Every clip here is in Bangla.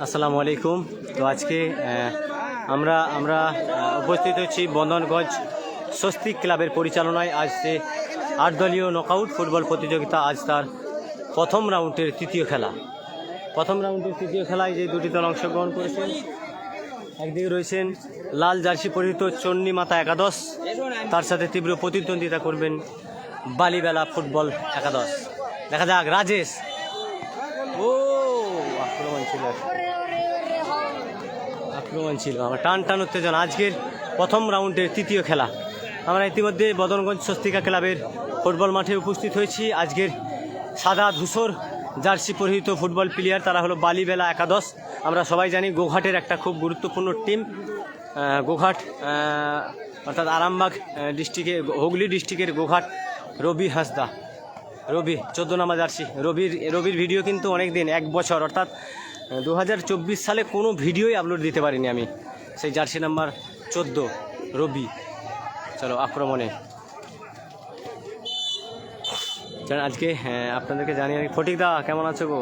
আসসালামু আলাইকুম। তো আজকে আমরা উপস্থিত হচ্ছি বন্দনগঞ্জ স্বস্তিক ক্লাবের পরিচালনায়। আজ সে 8 দলীয় নকআউট ফুটবল প্রতিযোগিতা, আজ তার প্রথম রাউন্ডের তৃতীয় খেলায় যে দুটি দল অংশগ্রহণ করেছেন। একদিকে রয়েছেন লাল জার্সি পরিহিত চন্ডীমাতা একাদশ, তার সাথে তীব্র প্রতিদ্বন্দ্বিতা করবেন বালিবেলা ফুটবল একাদশ। দেখা যাক রাজেশ, আক্রমণ ছিল আমার টান উত্তেজনা। আজকের প্রথম রাউন্ডের তৃতীয় খেলা। আমরা ইতিমধ্যে বদনগঞ্জ স্বস্তিকা ক্লাবের ফুটবল মাঠে উপস্থিত হয়েছি। আজকের সাদা ধূসর জার্সি পরিহিত ফুটবল প্লেয়ার তারা হলো বালিবেলা একাদশ। আমরা সবাই জানি গোঘাটের একটা খুব গুরুত্বপূর্ণ টিম। গোঘাট অর্থাৎ আরামবাগ ডিস্ট্রিক্টে, হুগলি ডিস্ট্রিক্টের গোঘাট রবি হাঁসদা, রবি 14 নম্বর জার্সি। রবির ভিডিও কিন্তু অনেক দিন, 1 বছর অর্থাৎ 2024 সালে কোনো ভিডিওই আপলোড দিতে পারিনি আমি। সেই জার্সি নাম্বার 14 রবি। চলো আক্রমণে আজকে আপনাদেরকে জানিয়ে ফটিক দা কেমন আছো গো?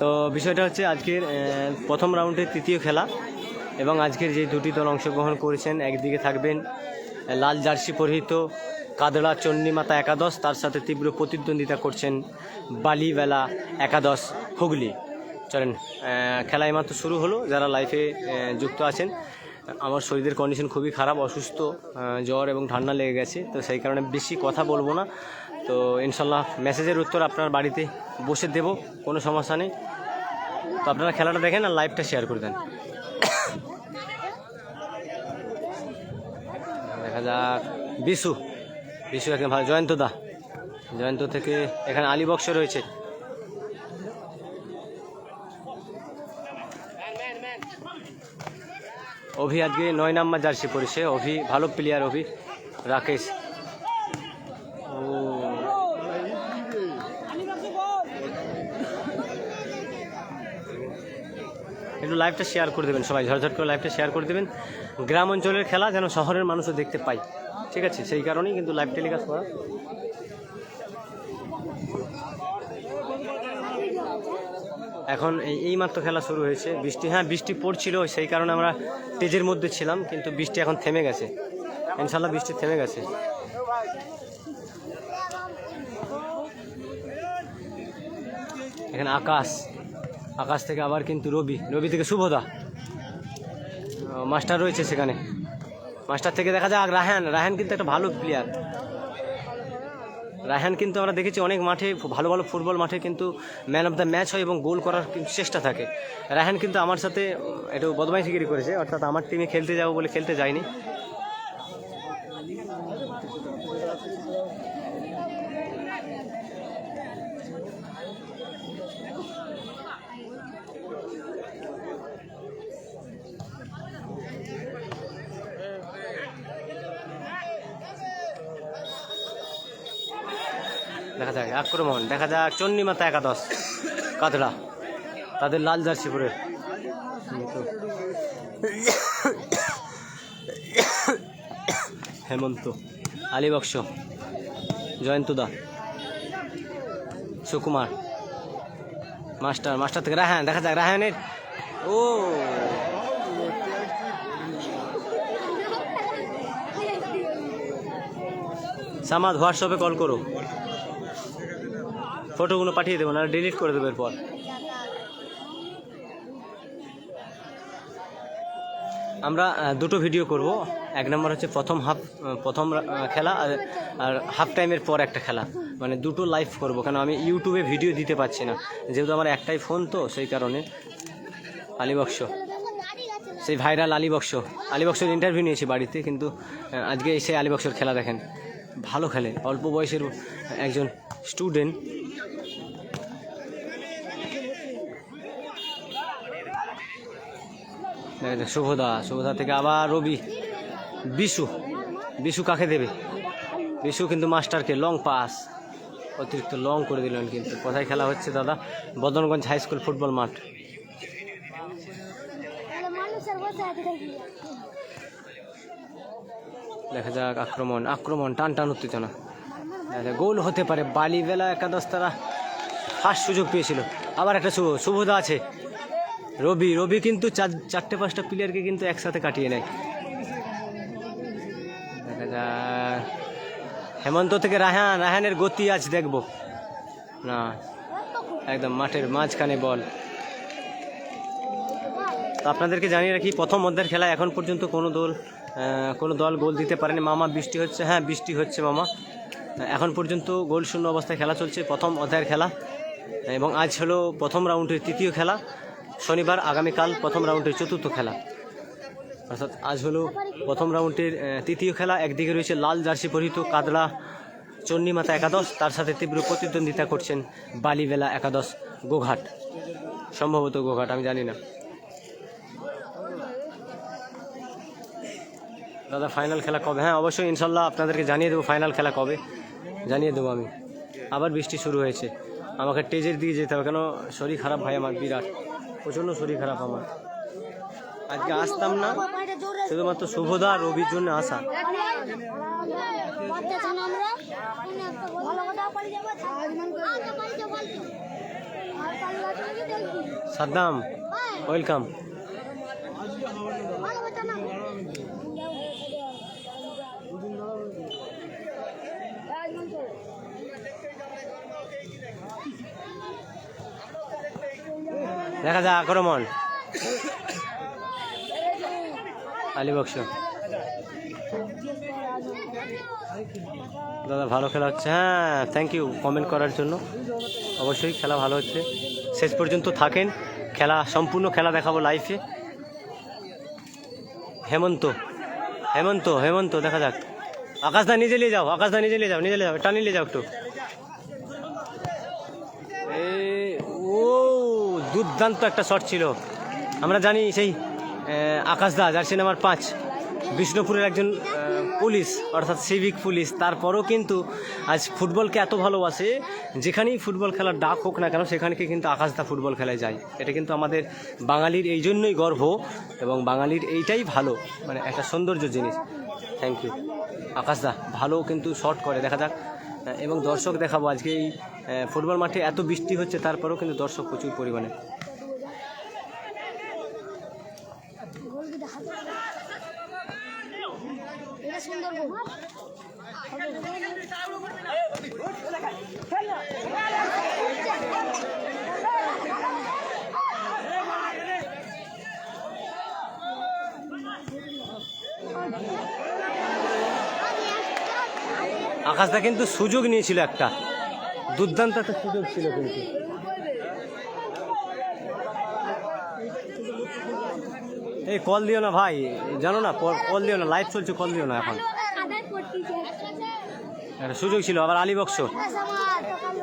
তো বিষয়টা হচ্ছে আজকের প্রথম রাউন্ডের তৃতীয় খেলা এবং আজকের যে দুটি দল অংশগ্রহণ করেছেন, একদিকে থাকবেন লাল জার্সি পরিহিত কাদড়া চন্ডীমাতা একাদশ, তার সাথে তীব্র প্রতিদ্বন্দ্বিতা করছেন বালিবেলা একাদশ হুগলি। চলেন খেলা এইমাত্র শুরু হলো। যারা লাইফে যুক্ত আছেন, আমার শরীরের কন্ডিশন খুবই খারাপ, অসুস্থ, জ্বর এবং ঠান্ডা লেগে গেছে। তো সেই কারণে বেশি কথা বলবো না। তো ইনশাল্লাহ মেসেজের উত্তর আপনার বাড়িতে বসে দেব, কোনো সমস্যা নেই। তো আপনারা খেলাটা দেখেন আর লাইভটা শেয়ার করে দেন। দেখা যাক বিশু এখানে ভালো। জয়ন্ত থেকে এখানে আলী বক্স রয়েছে। অভি আজকে 9 নম্বর জার্সি পরেছে। অভি ভালো প্লেয়ার। অভি রাকেশ, একটু লাইভটা শেয়ার করে দেবেন সবাই, ঝটঝট করে লাইভটা শেয়ার করে দেবেন। গ্রাম অঞ্চলের খেলা যেন শহরের মানুষও দেখতে পায়, ঠিক আছে? সেই কারণেই কিন্তু লাইভ টেলিকাস্ট করা। এখন এইমাত্র খেলা শুরু হয়েছে। বৃষ্টি পড়ছিল, সেই কারণে আমরা স্টেজের মধ্যে ছিলাম, কিন্তু বৃষ্টি এখন থেমে গেছে। ইনশাল্লাহ বৃষ্টি থেমে গেছে। এখানে আকাশ থেকে আবার কিন্তু রবি থেকে শুভদা, মাস্টার রয়েছে সেখানে। মাস্টার থেকে দেখা যাক রায়হান কিন্তু একটা ভালো প্লেয়ার। রায়হান কিন্তু আমরা দেখেছি অনেক মাঠে, ভালো ফুটবল মাঠে কিন্তু ম্যান অফ দ্য ম্যাচ হয় এবং গোল করার কিন্তু চেষ্টা থাকে। রায়হান কিন্তু আমার সাথে একটু বদমাইশিগিরি করেছে, অর্থাৎ আমার টিমে খেলতে যাবো বলে খেলতে যায়নি। দেখা যাক আক্রমণ, দেখা যাক চন্ডীমাতা একাদশ কাদড়া, তাদের লাল জার্সি পরে। হেমন্ত, আলী বক্স, জয়ন্তদা, সুকুমার, মাস্টার থেকে রায়হান। দেখা যাক রায়হানের, সামাদ হোয়াটসঅ্যাপে কল করো, ফটোগুলো পাঠিয়ে দেবো, না ডিলিট করে দেবো এরপর। আমরা দুটো ভিডিও করব। এক নম্বর হচ্ছে প্রথম খেলা, আর হাফ টাইমের পর একটা খেলা, মানে দুটো লাইভ করব, কারণ আমি ইউটিউবে ভিডিও দিতে পারছি না, যেহেতু আমার একটাই ফোন, তো সেই কারণে। আলী বক্স, সেই ভাইরাল আলী বক্সের ইন্টারভিউ নিয়েছি বাড়িতে, কিন্তু আজকে এসে আলী বক্সের খেলা দেখেন, ভালো খেলে, অল্প বয়সের একজন স্টুডেন্ট। শুভদা থেকে আবার রবি, বিশু কাকে দেবে? বিশু কিন্তু মাস্টারকে লং পাস, অতিরিক্ত লং করে দিলেন। কিন্তু কোথায় খেলা হচ্ছে দাদা? বদনগঞ্জ হাই স্কুল ফুটবল মাঠ। দেখা যাক আক্রমণ টান উত্তেজনা, গোল হতে পারে। বালিবেলা একাদশ তারা ফার্স্ট সুযোগ পেয়েছিল। আবার একটা শুভদা আছে, রবি কিন্তু চারটে পাঁচটা প্লেয়ারকে কিন্তু একসাথে কাটিয়ে নেয়। দেখা যাক হেমন্ত থেকে রায়হানের গতি আজ দেখবো না, একদম মাঠের মাঝখানে বল। তো আপনাদেরকে জানিয়ে রাখি, প্রথম অর্ধের খেলা এখন পর্যন্ত কোনো দল গোল দিতে পারেনি। মামা বৃষ্টি হচ্ছে, হ্যাঁ বৃষ্টি হচ্ছে মামা। এখন পর্যন্ত গোল শূন্য অবস্থায় খেলা চলছে প্রথম অধ্যায়ের খেলা, এবং আজ হলো প্রথম রাউন্ডের তৃতীয় খেলা। শনিবার আগামীকাল প্রথম রাউন্ডের চতুর্থ খেলা, অর্থাৎ আজ হলো প্রথম রাউন্ডের তৃতীয় খেলা। একদিকে রয়েছে লাল জার্সি পরিহিত কাদলা চন্ডীমাতা একাদশ, তার সাথে তীব্র প্রতিদ্বন্দ্বিতা করছেন বালিবেলা একাদশ গোঘাট, সম্ভবত গোঘাট, আমি জানি না। দাদা ফাইনাল খেলা কবে? হ্যাঁ অবশ্যই ইনশাল্লাহ আপনাদেরকে জানিয়ে দেবো ফাইনাল খেলা কবে, জানিয়ে দেবো আমি। আবার বৃষ্টি শুরু হয়েছে, আমাকে টেজের দিকে যেতে হবে, কেন শরীর খারাপ ভাই আমার, বিরাট প্রচণ্ড শরীর খারাপ আমার। আজকে আসতাম না, শুধুমাত্র শুভদা আর রবির জন্য আসা। সাদ্দাম ওয়েলকাম। দেখা যায় আক্রমণ আলীবক্স। দাদা ভালো খেলা হচ্ছে, হ্যাঁ থ্যাংক ইউ কমেন্ট করার জন্য। অবশ্যই খেলা ভালো হচ্ছে, শেষ পর্যন্ত থাকেন, খেলা সম্পূর্ণ খেলা দেখাবো লাইভে। হেমন্ত দেখা যাক। আকাশদা নিজে নিয়ে যাও, টানি নিয়ে যাও একটু। দুর্দান্ত একটা শট ছিল। আমরা জানি সেই আকাশদা জার্সি নাম্বার 5 বিষ্ণুপুরের একজন পুলিশ, অর্থাৎ সিভিক পুলিশ, তারপরও কিন্তু আজ ফুটবলকে এত ভালোবাসে, যেখানেই ফুটবল খেলার ডাক হোক না কেন সেখানে কিন্তু আকাশদা ফুটবল খেলায় যায়। এটা কিন্তু আমাদের বাঙালির এই জন্যই গর্ব, এবং বাঙালির এইটাই ভালো, মানে একটা সৌন্দর্য জিনিস। থ্যাংক ইউ আকাশদা, ভালো কিন্তু শট করে। দেখা যাক, এবং দর্শক দেখাবো আজকে এই ফুটবল মাঠে এত বৃষ্টি হচ্ছে, তারপরেও কিন্তু দর্শক প্রচুর পরিমাণে। আকাশদা কিন্তু সুযোগ নিয়েছিল, একটা দুর্দান্ত একটা সুযোগ ছিল, কিন্তু এই কল দিও না ভাই, জানো না কল দিও না, লাইভ চলছে, কল দিও না এখন। একটা সুযোগ ছিল। আবার আলীবক্স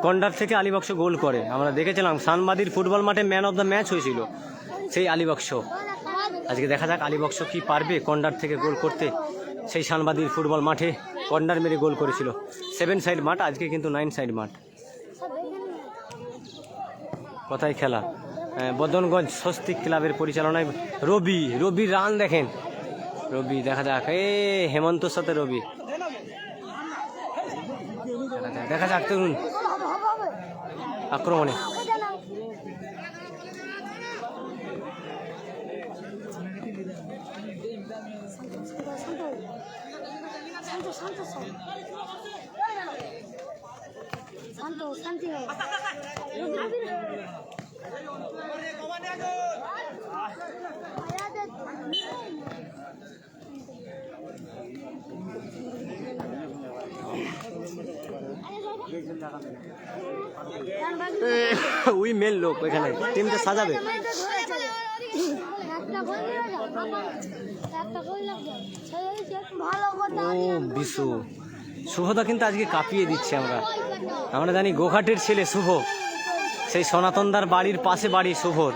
কর্নার থেকে আলীবক্স গোল করে, আমরা দেখেছিলাম সানবাদির ফুটবল মাঠে ম্যান অফ দ্য ম্যাচ হয়েছিল সেই আলীবক্স। আজকে দেখা যাক আলীবক্স কি পারবে কর্নার থেকে গোল করতে। সেই সানবাদির ফুটবল মাঠে কর্নার মেরে গোল করেছিল। 7 সাইড মাঠ, আজকে কিন্তু 9 সাইড মাঠ। কোথায় খেলা? বদনগঞ্জ স্বস্তিক ক্লাবের পরিচালনায় রবি রান দেখেন, রবি দেখা যাক, হেমন্তর সাথে রবি দেখা যাক তরুণ আক্রমণে। ওই মেল লোক ওইখানে টিমটা সাজাবে। ও বিশু, শুভদা কিন্তু আজকে কাঁপিয়ে দিচ্ছে। আমরা জানি গোঘাটের ছেলে শুভ, সেই সনাতনদার বাড়ির পাশে বাড়ি শুভর।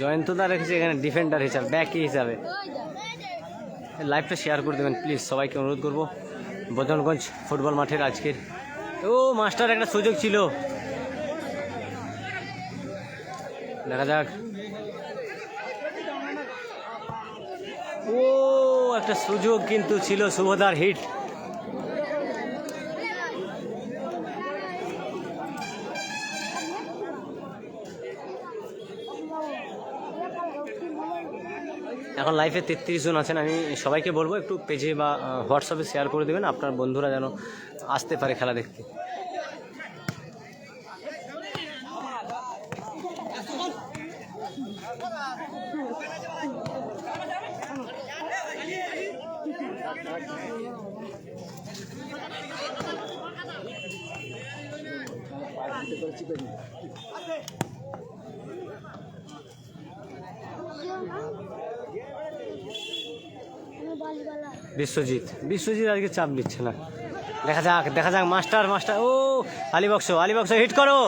জয়ন্তদা রেখেছে এখানে ডিফেন্ডার হিসাবে, ব্যাকি হিসাবে। লাইভটা শেয়ার করে দেবেন প্লিজ, সবাইকে অনুরোধ করবো। বদনগঞ্জ ফুটবল মাঠের আজকের ও মাস্টার একটা সুযোগ ছিল, দেখা যাক। ও একটা সুযোগ কিন্তু ছিল, শুভদার হিট। এখন লাইভে 33 জন আছেন, আমি সবাইকে বলবো একটু পেজে বা হোয়াটসঅ্যাপে শেয়ার করে দেবেন, আপনার বন্ধুরা যেন আসতে পারে খেলা দেখতে। বিশ্বজিৎ আজকে চাপ দিচ্ছে না, দেখা যাক। মাস্টার ও আলিবক্স হিট করো,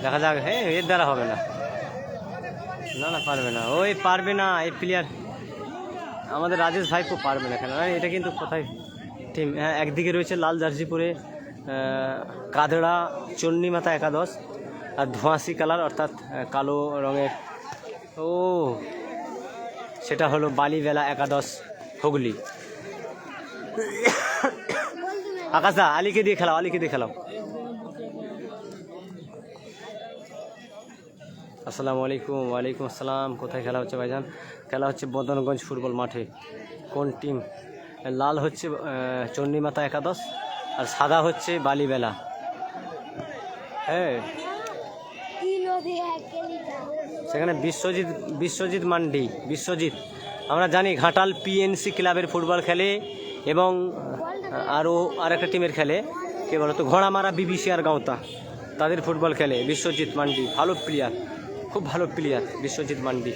দেখা যাক। হ্যাঁ এর দ্বারা হবে না, না পারবে না, পারবে না এই প্লেয়ার আমাদের রাজেশ ভাইপো পারবে না। কেন এটা কিন্তু কোথায় টিম, হ্যাঁ একদিকে রয়েছে লাল জার্সি পরে কাদড়া চন্ডীমাতা একাদশ, আর ধোঁয়াশি কালার অর্থাৎ কালো রঙের ও সেটা হলো বালিবেলা একাদশ হুগলি। আকাশদা আলীকে দিয়ে খেলাও। আসসালামু আলাইকুম। ওয়ালাইকুম আসসালাম। কোথায় খেলা হচ্ছে ভাইজান? খেলা হচ্ছে বদনগঞ্জ ফুটবল মাঠে। কোন টিম? লাল হচ্ছে চন্ডীমাতা একাদশ আর সাদা হচ্ছে বালিবেলা। হ্যাঁ সেখানে বিশ্বজিৎ মান্ডি। আমরা জানি ঘাটাল পিএনসি ক্লাবের ফুটবল খেলে এবং আরও আরেকটা টিমের খেলে, কে বলতো ঘোড়ামারা বিবিসিআর গাঁওতা, তাদের ফুটবল খেলে বিশ্বজিৎ মান্ডি। ভালো প্লেয়ার, খুব ভালো প্লেয়ার বিশ্বজিৎ মান্ডি।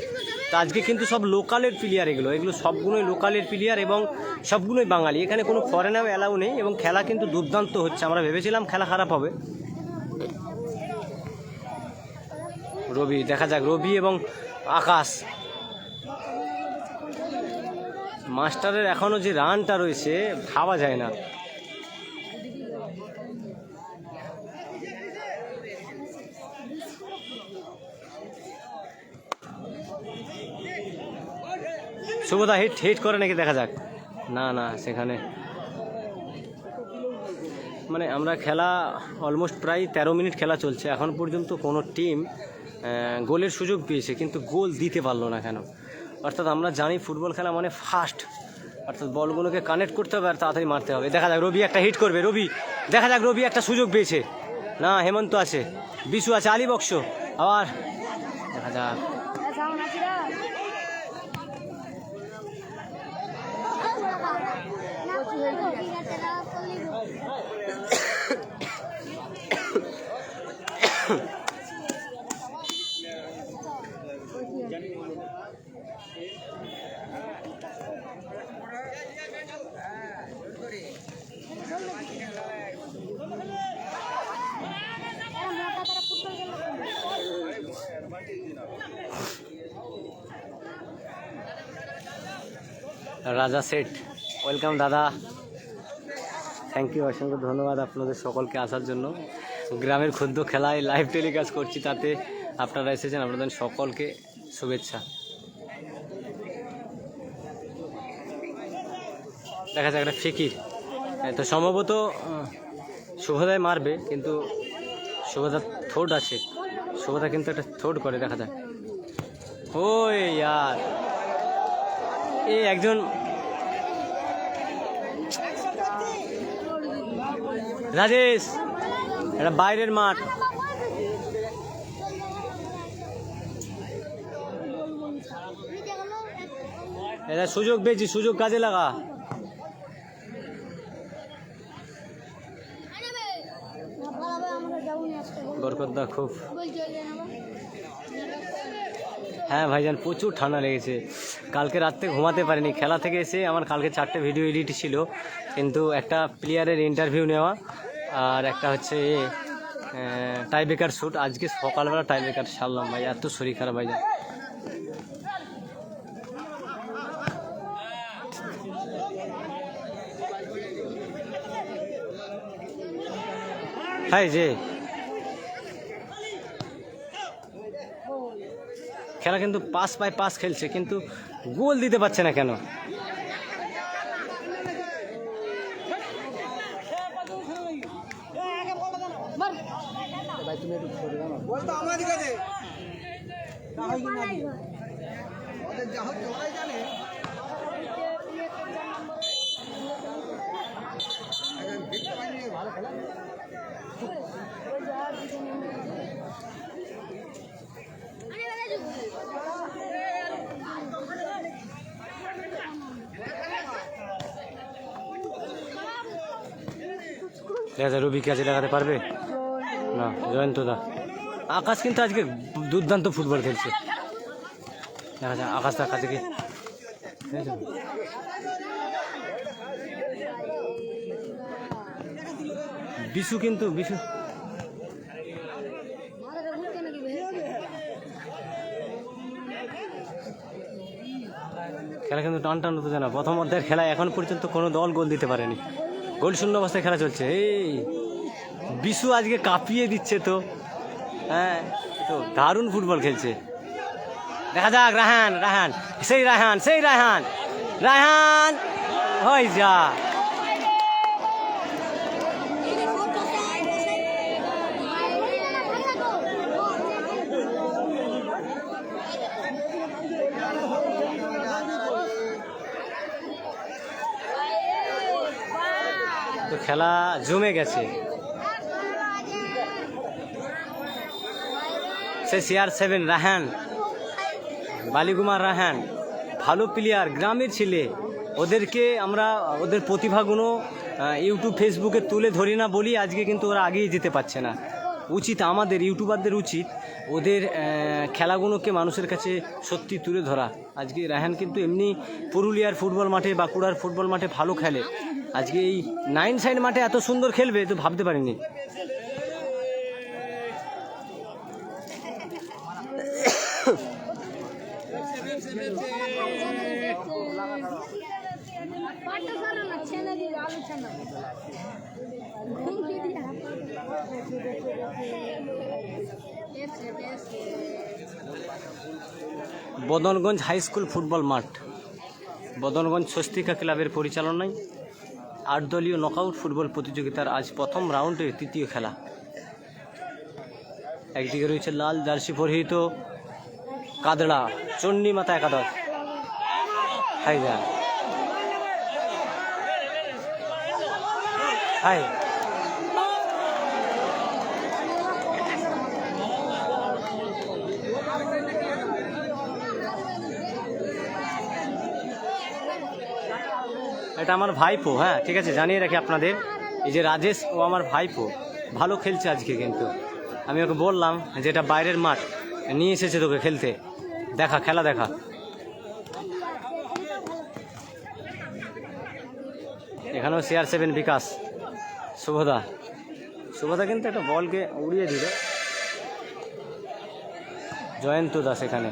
তো আজকে কিন্তু সব লোকালের প্লেয়ার, এগুলো সবগুলোই লোকালের প্লেয়ার এবং সবগুলোই বাঙালি। এখানে কোনো ফরেনার অ্যালাউ নেই এবং খেলা কিন্তু দুর্দান্ত হচ্ছে। আমরা ভেবেছিলাম খেলা খারাপ হবে। রবি, দেখা যাক রবি এবং আকাশ। মাস্টারের এখনও যে রানটা রয়েছে ভাবা যায় না। শুভদা হিট করে নাকি, দেখা যাক। না সেখানে মানে আমরা খেলা অলমোস্ট প্রায় 13 মিনিট খেলা চলছে, এখন পর্যন্ত কোনো টিম গোলের সুযোগ পেয়েছে কিন্তু গোল দিতে পারলো না। কেন? অর্থাৎ আমরা জানি ফুটবল খেলা মানে ফাস্ট, অর্থাৎ বলগুলোকে কানেক্ট করতে হবে আর তাড়াতাড়ি মারতে হবে। দেখা যাক রবি একটা হিট করবে, দেখা যাক রবি একটা সুযোগ পেয়েছে। না হেমন্ত আছে, বিশু আছে, আলিবক্স আবার, দেখা যাক। রাজা সেট, ওয়েলকাম দাদা, থ্যাংক ইউ, অসংখ্য ধন্যবাদ আপনাদের সকলকে আসার জন্য। গ্রামের ক্ষুদ্র খেলায় লাইভ টেলিকাস্ট করছি, তাতে আপনারা এসেছেন, আপনাদের সকলকে শুভেচ্ছা। দেখা যাক একটা ফিকির, তো সম্ভবত শুভদায় মারবে, কিন্তু শুভদা থোড আছে, শুভদা কিন্তু একটা থোড করে, দেখা যাক। ওই ইয়ার এই একজন রাজেশ, এটা বাইরের মাঠ, এটা সুযোগ পেয়েছি, সুযোগ কাজে লাগা। বরকতদা খুব, হ্যাঁ ভাইজান প্রচুর ঠান্ডা লেগেছে, কালকে রাত্রে ঘুমাতে পারিনি। খেলা থেকে এসে আমার কালকে 4টে ভিডিও এডিট ছিল, কিন্তু একটা প্লেয়ারের ইন্টারভিউ নেওয়া আর একটা হচ্ছে টাইব্রেকার শ্যুট। আজকে সকালবেলা টাইব্রেকার সারলাম ভাই, এত শরীর খারাপ ভাইজান। হাই যে খেলা কিন্তু পাস বাই পাস খেলছে, কিন্তু গোল দিতে পারছে না কেন? দেখা যায় রবি কাজে লাগাতে পারবে না। জয়ন্ত দা, আকাশ কিন্তু আজকে দুর্দান্ত ফুটবল খেলছে। দেখা যায় আকাশ দা কাছে কি বিশু, কিন্তু বিশু খেলা কিন্তু টান টান হতে না। প্রথম অধ্যায়ের খেলায় এখন পর্যন্ত কোনো দল গোল দিতে পারেনি। গোল শূন্য অবস্থায় খেলা চলছে। এই বিশু আজকে কাঁপিয়ে দিচ্ছে তো, হ্যাঁ তো দারুণ ফুটবল খেলছে। দেখা যাক রায়হান, রায়হান সেই রায়হান, সেই রায়হান, রায়হান হয়ে যা। তো খেলা জমে গেছে। সে CR7 রায়হান, বালিকুমার রায়হান ভালো প্লেয়ার, গ্রামের ছেলে। ওদেরকে আমরা ওদের প্রতিভাগুলো ইউটিউব ফেসবুকে তুলে ধরি না বলি আজকে কিন্তু ওরা আগিয়ে যেতে পারছে না। উচিত আমাদের ইউটিউবারদের উচিত ওদের খেলাগুলোকে মানুষের কাছে সত্যি তুলে ধরা। আজকে রায়হান কিন্তু এমনি পুরুলিয়ার ফুটবল মাঠে, বাঁকুড়ার ফুটবল মাঠে ভালো খেলে। আজকে এই 9 সাইড মাঠে এত সুন্দর খেলবে তো ভাবতে পারিনি। বদনগঞ্জ হাই স্কুল ফুটবল মাঠ, বদনগঞ্জ স্বস্তিকা ক্লাবের পরিচালনায় 8 দলীয় নকআউট ফুটবল প্রতিযোগিতার আজ প্রথম রাউন্ডের তৃতীয় খেলা। একদিকে রয়েছে লাল জার্সি পরিহিত কাদড়া চণ্ডীমাতা একাদশ। হাই যা হাই, এটা আমার ভাইপো। হ্যাঁ ঠিক আছে, জানিয়ে রাখি আপনাদের, এই যে রাজেশ, ও আমার ভাইপো, ভালো খেলছে আজকে। কিন্তু আমি ওকে বললাম যে এটা বাইরের মাঠ, নিয়ে এসেছে তোকে খেলতে, দেখা খেলা দেখা। এখানেও CR7 বিকাশ, শুভদা, শুভদা কিন্তু একটা বলকে উড়িয়ে দিল। জয়ন্ত দাস এখানে,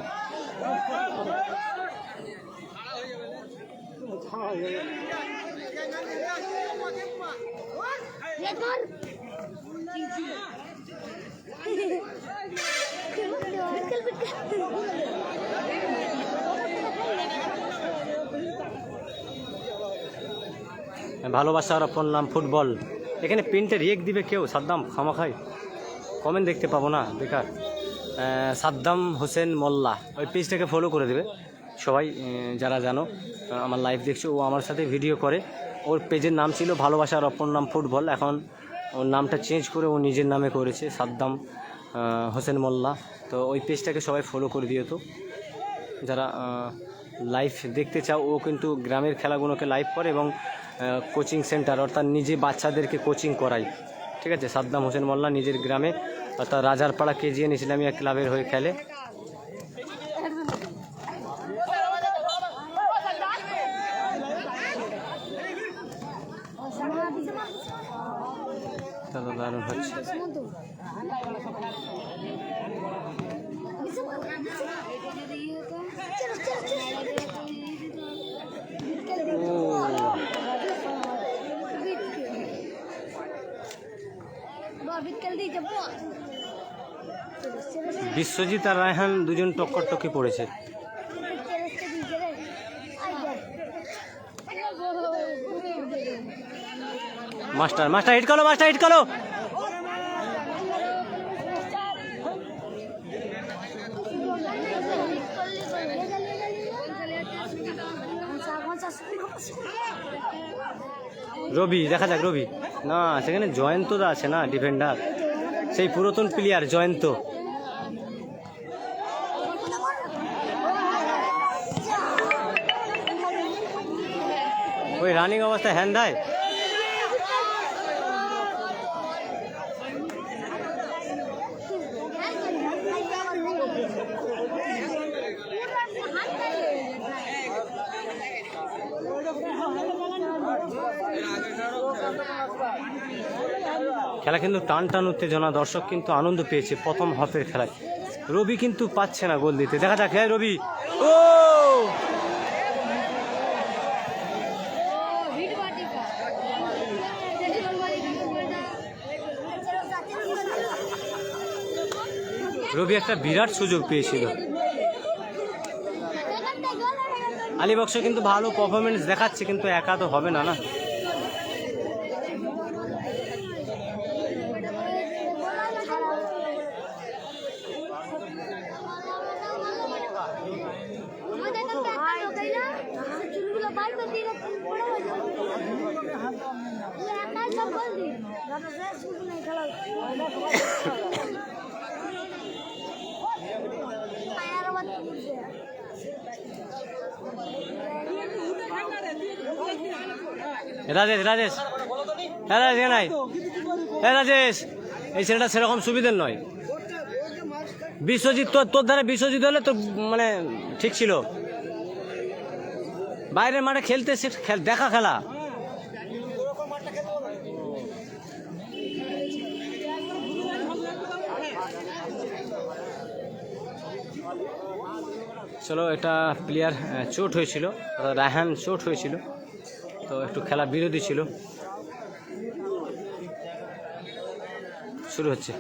ভালোবাসার অপর নাম ফুটবল। এখানে প্রিন্টে রিয়েক্ট দিবে কেউ? সাদ্দাম খামাখাই কমেন্ট দেখতে পাবো না, বেকার। সাদ্দাম হোসেন মোল্লা, ওই পেজটাকে ফলো করে দেবে সবাই যারা জানো, আমার লাইভ দেখছো। ও আমার সাথে ভিডিও করে। ওর পেজের নাম ছিল ভালোবাসার অপর নাম ফুটবল, এখন ওর নামটা চেঞ্জ করে ও নিজের নামে করেছে, সাদ্দাম হোসেন মোল্লা। তো ওই পেজটাকে সবাই ফলো করে দিও। তো যারা লাইভ দেখতে চাও, ও কিন্তু গ্রামের খেলাগুলোকে লাইভ করে এবং কোচিং সেন্টার অর্থাৎ নিজে বাচ্চাদেরকে কোচিং করায়। ঠিক আছে, সাদ্দাম হোসেন মোল্লা নিজের গ্রামে অর্থাৎ রাজারপাড়া KGN ইসলামিয়া ক্লাবের হয়ে খেলে। দারুণ হচ্ছে। বিশ্বজিৎ আর রায়হান দুজন টক্কর পড়েছে। মাস্টার মাস্টার হিট করো, মাস্টার হিট করো। রবি, দেখা যাক রবি। না, সেখানে জয়ন্তদা আছে না, ডিফেন্ডার, সেই পুরাতন প্লেয়ার জয়ন্ত। ওই রানিং অবস্থায় হ্যান্ড দেয়। খেলা কিন্তু টান টান উত্তেজনা, দর্শক কিন্তু আনন্দ পেয়েছে প্রথম হাফের খেলায়। রবি কিন্তু পাচ্ছে না গোল দিতে, দেখা যাক। হ্যাঁ রবি, ও রবি একটা বিরাট সুযোগ পেয়েছিল। আলীবক্স কিন্তু ভালো পারফরমেন্স দেখাচ্ছে, কিন্তু একা তো হবে না না। রাজেশ, রাজেশ, হ্যাঁ রাজেশ, নাই হ্যাঁ রাজেশ, এই ছেলেটা সেরকম সুবিধার নয়। বিশ্বজিৎ, তোর দ্বারা বিশ্বজিৎ হলে তো মানে ঠিক ছিল। বাইরের মাঠে খেলতে দেখা খেলা। চলো, একটা প্লেয়ার চোট হয়েছিল, রায়হান চোট হয়েছিল, তো একটু খেলা বিরোধী ছিল। শুরু হচ্ছে।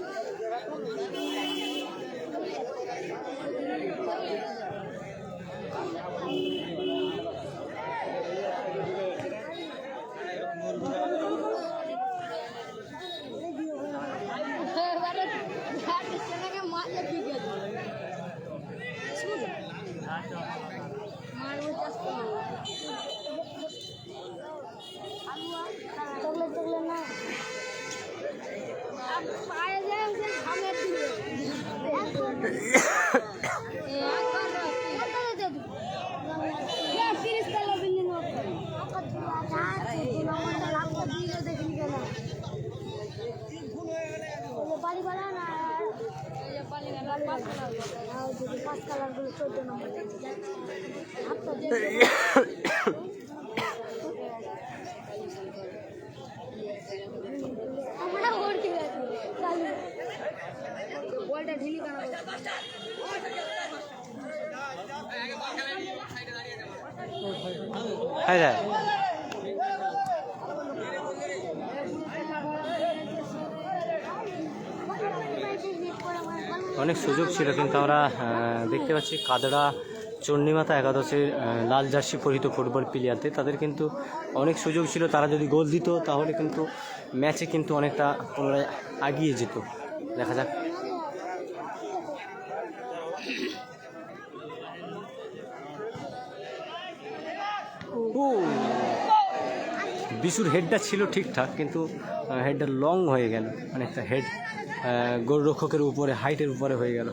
অনেক সুযোগ ছিল, কিন্তু আমরা দেখতে পাচ্ছি কাদড়া চণ্ডীমাতা একাদশের লাল জার্সি পরিহিত ফুটবল প্লেয়ারদের, তাদের কিন্তু অনেক সুযোগ ছিল। তারা যদি গোল দিত তাহলে কিন্তু ম্যাচে কিন্তু অনেকটা পুনরায় এগিয়ে যেত। দেখা যাক। বিশুর হেডটা ছিল ঠিকঠাক, কিন্তু হেডটা লং হয়ে গেল, অনেকটা হেড গোলরক্ষকের উপরে, হাইটের উপরে হয়ে গেল।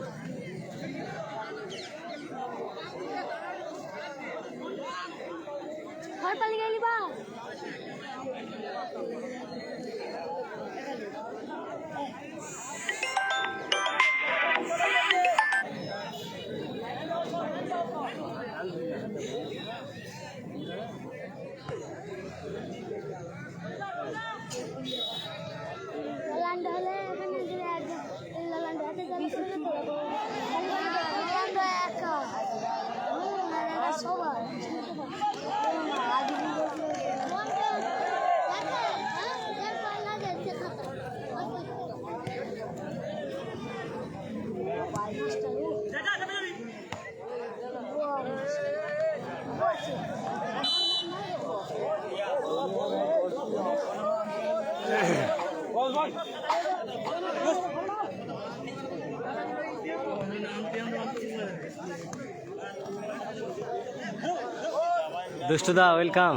দুষ্টুদা ওয়েলকাম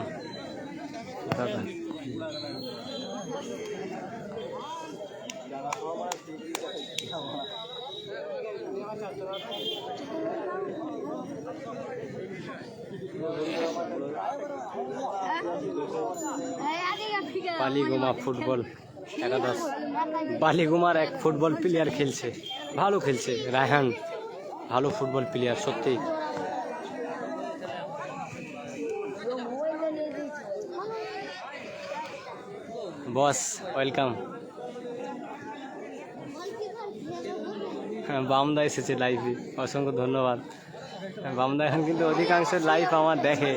দাদা। বালিগুমা ফুটবল একাদশ, বালিগুমার এক ফুটবল প্লেয়ার খেলছে, ভালো খেলছে রায়হান, ভালো ফুটবল প্লেয়ার সত্যি। বস ওয়েলকাম। হ্যাঁ বামদা এসেছে লাইভে, অসংখ্য ধন্যবাদ। বামদা এখন কিন্তু অধিকাংশ লাইভ আমার দেখে,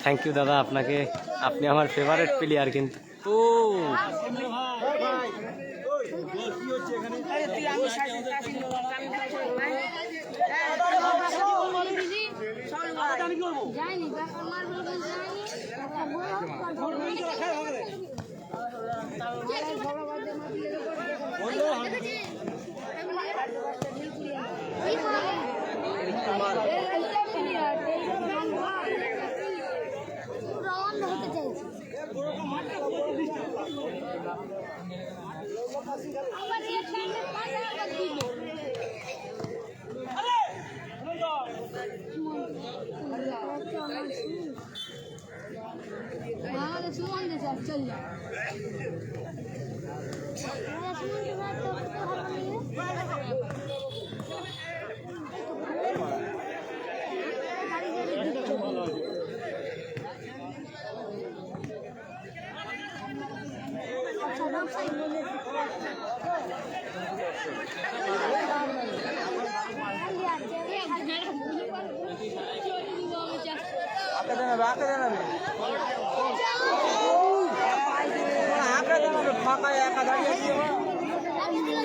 থ্যাংক ইউ দাদা আপনাকে, আপনি আমার ফেভারিট প্লেয়ার কিন্তু। ও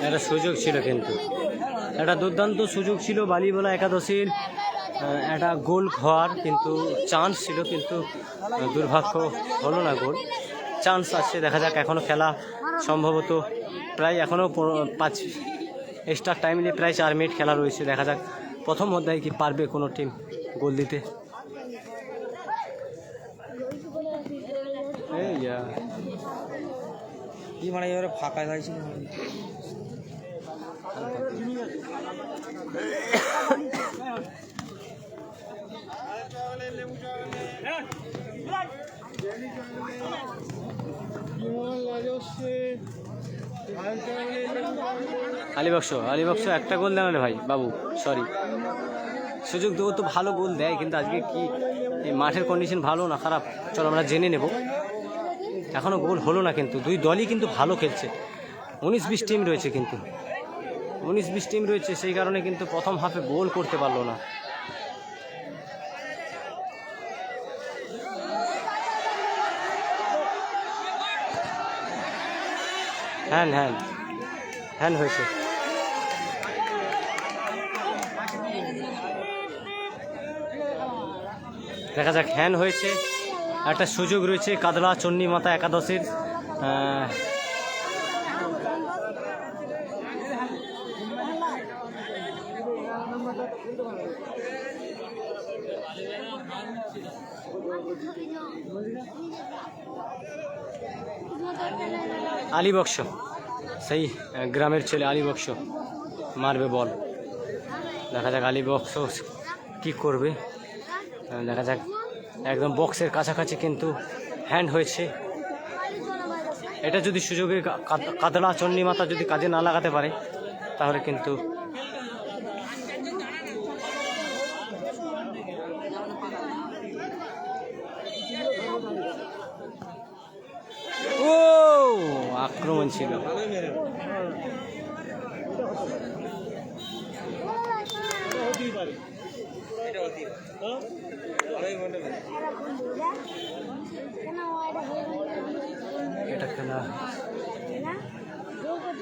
একটা সুযোগ ছিল কিন্তু, একটা দুর্দান্ত সুযোগ ছিল বালিবোলা একাদশীর, একটা গোল হওয়ার কিন্তু চান্স ছিল, কিন্তু দুর্ভাগ্য হলো না গোল। চান্স আছে, দেখা যাক, এখনও খেলা সম্ভবত প্রায় এখনও 5 এক্সট্রা টাইম নিয়ে প্রায় 4 মিনিট খেলা রয়েছে। দেখা যাক প্রথম অধ্যায়ে কি পারবে কোনো টিম গোল দিতে। কি মানে এবারে ফাঁকা যাইছিল। আলিবক্স একটা গোল দেয় না ভাই বাবু, সরি, সুযোগ দেবো তো ভালো গোল দেয়, কিন্তু আজকে কি এই মাঠের কন্ডিশন ভালো না খারাপ চলো আমরা জেনে নেব। এখনও গোল হলো না, কিন্তু দুই দলই কিন্তু ভালো খেলছে। 19-20 টিম রয়েছে, কিন্তু 19-20 টিম রয়েছে, সেই কারণে কিন্তু প্রথম হাফে গোল করতে পারলো না। হ্যান হয়েছে। দেখা যাক, হ্যান হয়েছে, একটা সুযোগ রয়েছে কাদলা চন্ডীমাতা একাদশের। আলিবক্স, সেই গ্রামের ছেলে আলিবক্স মারবে বল। দেখা যাক আলিবক্স কি করবে, দেখা যাক। একদম বক্সের কাছাকাছি কিন্তু হ্যান্ড হয়েছে। এটা যদি সুযোগে কাদলা চন্ডীমাতা যদি কাজে না লাগাতে পারে তাহলে কিন্তু ও আক্রমণ ছিল।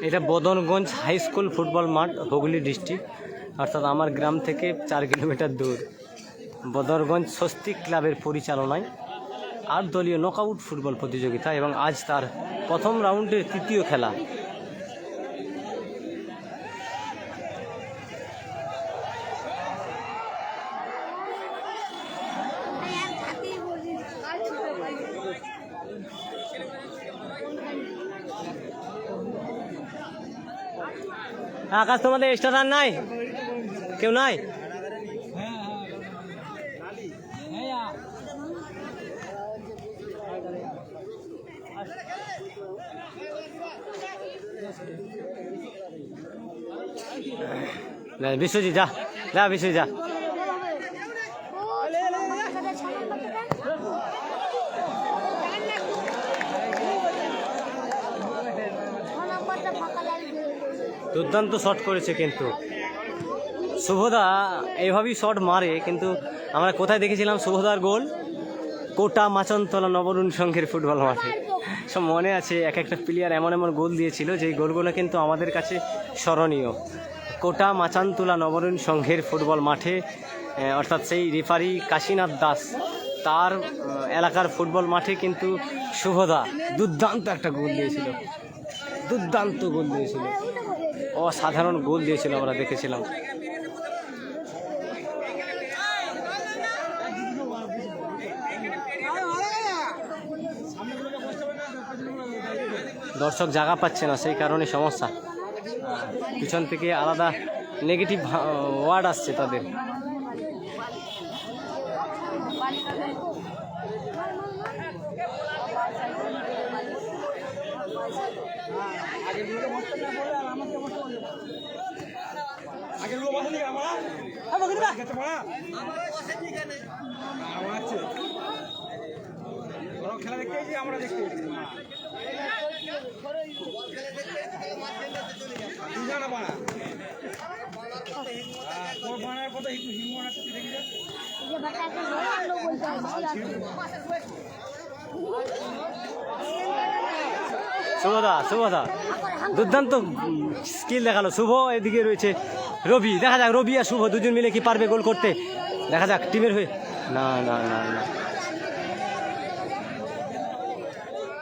এটা বদনগঞ্জ হাই স্কুল ফুটবল মাঠ, হুগলি ডিস্ট্রিক্ট, অর্থাৎ আমার গ্রাম থেকে 4 কিলোমিটার দূর। বদরগঞ্জ স্বস্তিক ক্লাবের পরিচালনায় 8 দলীয় নকআউট ফুটবল প্রতিযোগিতা এবং আজ তার প্রথম রাউন্ডের তৃতীয় খেলা। আকাশ, তোমাদের এক্সট্রা রান নাই? কেউ নাই? বিশ্বজিৎ যা, যা বিশ্বজিৎ যা। দুর্দান্ত শট করেছে কিন্তু শুভদা, এইভাবেই শট মারে। কিন্তু আমরা কোথায় দেখেছিলাম শুভদার গোল? কোটা মাচনতলা নবরুণ সংঘের ফুটবল মাঠে। সব মনে আছে, এক একটা প্লেয়ার এমন এমন গোল দিয়েছিল যেই গোলগুলো কিন্তু আমাদের কাছে স্মরণীয়। কোটা মাচানতলা নবরুণ সংঘের ফুটবল মাঠে, অর্থাৎ সেই রেফারি কাশীনাথ দাস, তার এলাকার ফুটবল মাঠে কিন্তু শুভদা দুর্দান্ত একটা গোল দিয়েছিল, দুর্দান্ত গোল দিয়েছিল, অসাধারণ গোল দিয়েছিল, আমরা দেখেছিলাম। দর্শক জায়গা পাচ্ছে না, সেই কারণে সমস্যা। পিছন থেকে আলাদা নেগেটিভ ওয়ার্ড আসছে তাদের। খেলা দেখতে আমরা দেখতে শুভদা, শুভদা দুর্দান্ত স্কিল দেখালো। শুভ এদিকে রয়েছে রবি, দেখা যাক রবি আর শুভ দুজন মিলে কি পারবে গোল করতে, দেখা যাক টিমের হয়ে। না না না না,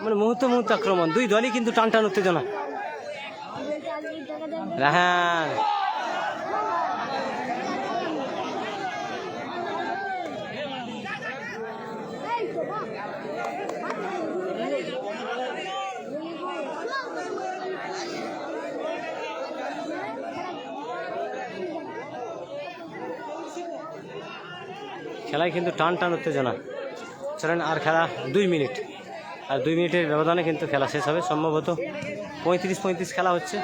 মানে মুহূর্তে মুহূর্তে আক্রমণ, দুই দলই কিন্তু টান টান উত্তেজনা। হ্যাঁ, খেলায় কিন্তু টান টান উত্তেজনা। চলেন, আর খেলা 2 মিনিট, আর 2 মিনিটের ব্যবধানে কিন্তু খেলা শেষ হবে। সম্ভবত 35-35 খেলা হচ্ছে।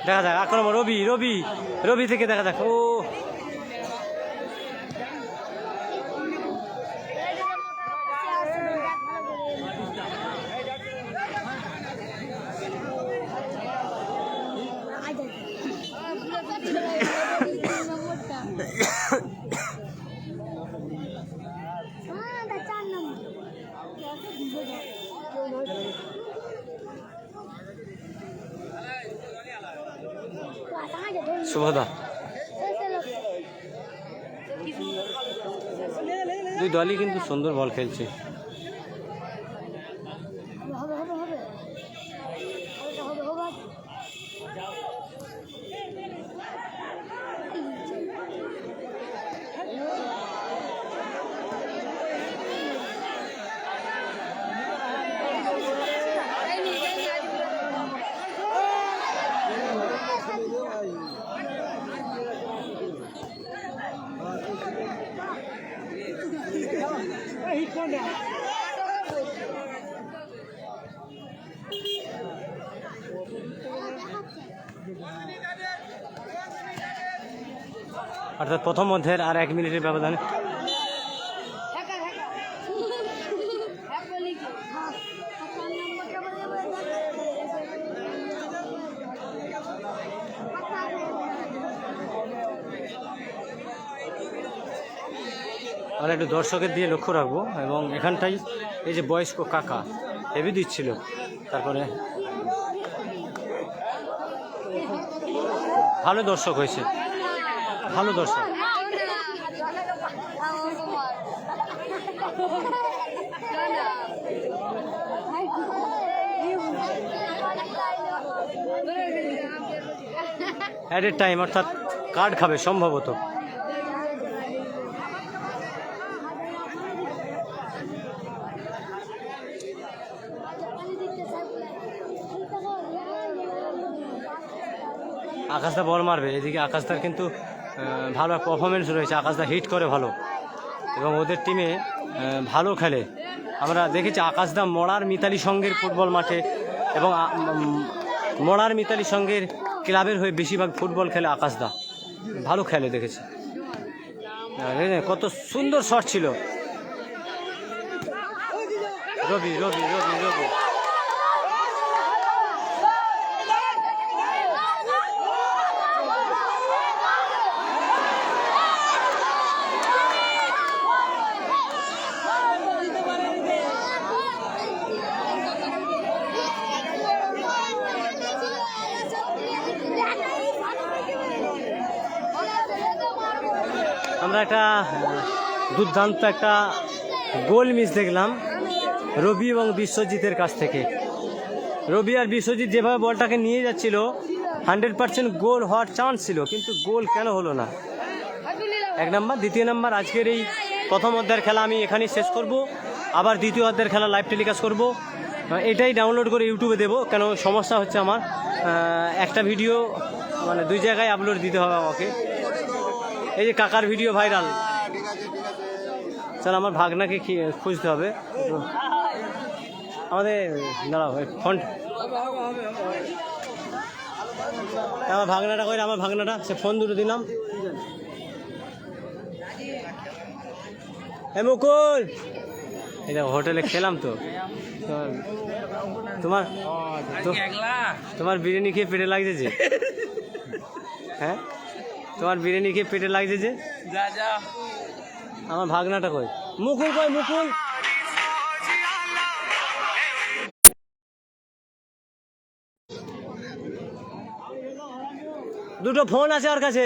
দেখা যাক আক্রমণ, রবি রবি রবি থেকে দেখা যাক। ও শুভদা, দুই দলই কিন্তু সুন্দর বল খেলছে। অর্থাৎ প্রথম মধ্যের আর 1 মিনিটের ব্যবধানে আমরা একটু দর্শকের দিয়ে লক্ষ্য রাখবো। এবং এখানটাই এই যে বয়স্ক কাকা হেভি দিচ্ছিল, তারপরে ভালো দর্শক হয়েছে, ভালো দর্শক। অ্যাট এ টাইম, অর্থাৎ কার্ড খাবে সম্ভবত। আকাশদা বল মারবে, এদিকে আকাশদার কিন্তু ভালো পারফরমেন্স রয়েছে, আকাশদা হিট করে ভালো এবং ওদের টিমে ভালো খেলে। আমরা দেখেছি আকাশদা মড়ার মিতালি সঙ্গের ফুটবল মাঠে এবং মড়ার মিতালি সঙ্গের ক্লাবের হয়ে বেশিরভাগ ফুটবল খেলে আকাশদা, ভালো খেলে দেখেছি। কত সুন্দর শট ছিল। রবি রবি রবি রবি আমরা একটা দুর্দান্ত একটা গোল মিস দেখলাম রবি এবং বিশ্বজিতের কাছ থেকে। রবি আর বিশ্বজিৎ যেভাবে বলটাকে নিয়ে যাচ্ছিল 100% গোল হওয়ার চান্স ছিল, কিন্তু গোল কেন হলো না? এক নাম্বার। দ্বিতীয় নাম্বার, আজকের এই প্রথম অধ্যায়ের খেলা আমি এখানেই শেষ করব। আবার দ্বিতীয় অধ্যায়ের খেলা লাইভ টেলিকাস্ট করব। এটাই ডাউনলোড করে ইউটিউবে দেবো, কেন সমস্যা হচ্ছে আমার একটা ভিডিও মানে 2 জায়গায় আপলোড দিতে হবে আমাকে। এই যে কাকার ভিডিও ভাইরাল, চল আমার ভাগনাকে খুঁজতে হবে আমাদের। দাঁড়াও ফোন, আমার ভাগনাটা কই? আমার ভাগনাটা, সে ফোন দুটো দিলাম। মুকুল, এটা হোটেলে খেলাম তো। তোমার বিরিয়ানি খেয়ে পেটে লাগছে যে? হ্যাঁ, তোমার বিরিয়ানি খেয়ে পেটে লাগছে যে? আমার ভাগনাটা কই? মুকুল কই? মুকুল দুটো ফোন আছে ওর কাছে।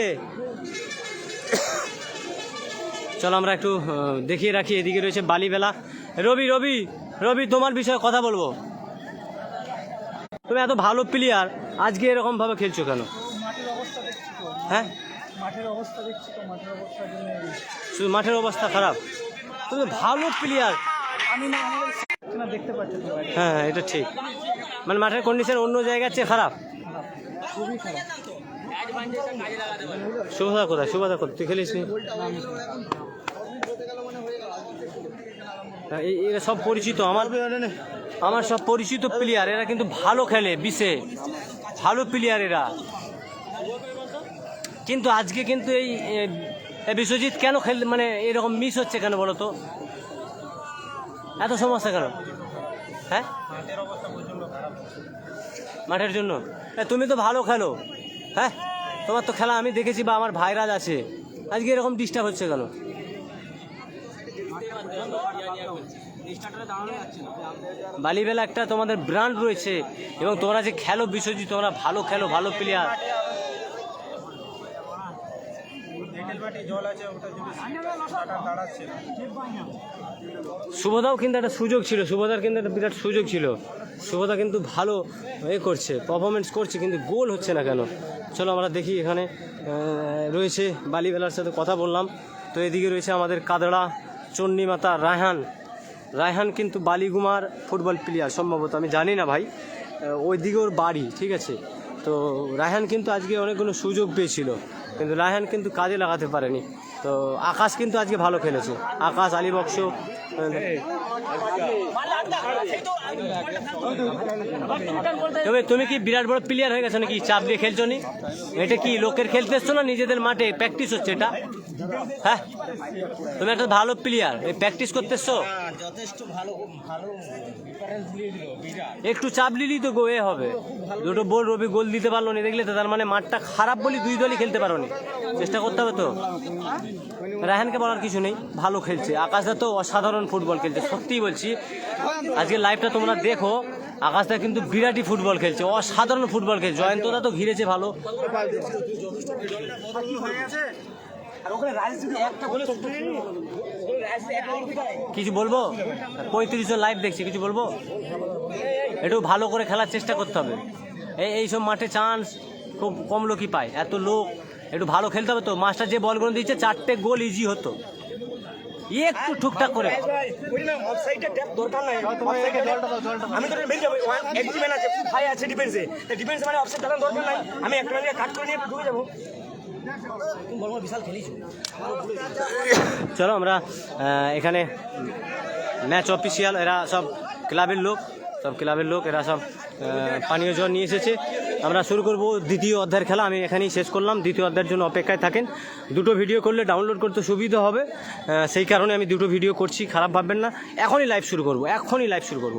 চলো আমরা একটু দেখিয়ে রাখি। এদিকে রয়েছে বালিবেলা। রবি রবি রবি তোমার বিষয়ে কথা বলবো। তুমি এত ভালো প্লেয়ার, আজকে এরকম ভাবে খেলছো কেন? হ্যাঁ, মাঠের অবস্থা দেখছি তো, মাঠের অবস্থা শুধু মাঠের অবস্থা খারাপ। তুমি ভালো প্লেয়ার, আমি না দেখতে পাচ্ছি। হ্যাঁ হ্যাঁ, এটা ঠিক। মানে মাঠের কন্ডিশন অন্য জায়গার চেয়ে খারাপ, খুবই খারাপ। শুভদা কোথায়? শুভদা কোথায়? তুই খেলিস নি? এরা সব পরিচিত আমার সব পরিচিত প্লেয়ার। এরা কিন্তু ভালো খেলে, বিশে ভালো প্লেয়ার এরা। কিন্তু আজকে কিন্তু এই বিশ্বজিৎ কেন মানে এরকম মিস হচ্ছে কেন বলো তো? এত সমস্যা কেন? হ্যাঁ, মাঠের জন্য। তুমি তো ভালো খেলো, হ্যাঁ তোমার তো খেলা আমি দেখেছি, বা আমার ভাইরাজ আছে। আজকে এরকম ডিস্টার্ব হচ্ছে কেন? বালিবেলা একটা তোমাদের ব্র্যান্ড রয়েছে এবং তোমরা যে খেলো বিশ্বজিৎ, তোমরা ভালো খেলো, ভালো প্লেয়ার। শুভদাও কিন্তু একটা সুযোগ ছিল, শুভদার কিন্তু একটা বিরাট সুযোগ ছিল। শুভদা কিন্তু ভালো করছে, পারফরমেন্স করছে, কিন্তু গোল হচ্ছে না কেন? চলো আমরা দেখি। এখানে রয়েছে বালিবেলার সাথে কথা বললাম। তো এদিকে রয়েছে আমাদের কাদড়া চণ্ডীমাতা রায়হান কিন্তু বালিগুমার ফুটবল প্লেয়ার সম্ভবত, আমি জানি না ভাই, ওই দিকে ওর বাড়ি, ঠিক আছে। তো রায়হান কিন্তু আজকে অনেকগুলো সুযোগ পেয়েছিল, কিন্তু রায়হান কিন্তু কাজে লাগাতে পারেনি। তো আকাশ কিন্তু আজকে ভালো খেলেছে, আকাশ, আলী বক্স। তবে তুমি কি বিরাট বড় প্লেয়ার হয়ে গেছো নাকি? চাপ দিয়ে খেলছো নি? এটা কি লোকের খেলতে এসছো না নিজেদের মাঠে প্র্যাকটিস হচ্ছে? এটা হ্যাঁ তুমি একটা ভালো প্লেয়ার, এই প্র্যাকটিস করতেছো, যথেষ্ট ভালো ভালো ডিফারেন্স দিয়ে দিল বিরাট। একটু চাপ নিলেই তো গোয়ে হবে। দুটো বল রবি গোল দিতে পারলো না, দেখলে তো, তার মানে মাঠটা খারাপ বলি দুই দলই খেলতে পারো নি, চেষ্টা করতে হবে তো। রায়হানকে বলার কিছু নেই, ভালো খেলছে। আকাশদা তো অসাধারণ ফুটবল খেলছে, সত্যিই বলছি। আজকে লাইভটা তোমরা দেখো, আকাশদা কিন্তু বিরাটই ফুটবল খেলছে, অসাধারণ ফুটবল খেলছে। জয়ন্তদা তো ঘিরেছে ভালো। কিছু বলবো? 35 জন লাইভ দেখছি, কিছু বলবো? একটু ভালো করে খেলার চেষ্টা করতে হবে। এইসব মাঠে চান্স খুব কম লোকই পায়, এত লোক, একটু ভালো খেলতে হবে তো। মাস্টার যে বলগুলো দিচ্ছে 4টে গোল ইজি হতো, একটু টুকটাক করে। আমি তো বেরিয়ে যাবো, এগ্রিমেন্ট আছে, ভাই আছে ডিফেন্সে, ডিফেন্সে মানে অফসাইড দাঁড়ানো দরকার নাই, আমি একটা মানে কাট করে নিয়ে ঢুকে যাবো। বিশাল খেলিস। চলো আমরা এখানে ম্যাচ অফিসিয়াল, এরা সব ক্লাবের লোক, এরা সব পানীয় জল নিয়ে এসেছে। আমরা শুরু করব দ্বিতীয় অধ্যায়ের খেলা। আমি এখানেই শেষ করলাম, দ্বিতীয় অধ্যায়ের জন্য অপেক্ষায় থাকেন। দুটো ভিডিও করলে ডাউনলোড করতে সুবিধা হবে, সেই কারণে আমি দুটো ভিডিও করছি, খারাপ ভাববেন না। এখনই লাইভ শুরু করব।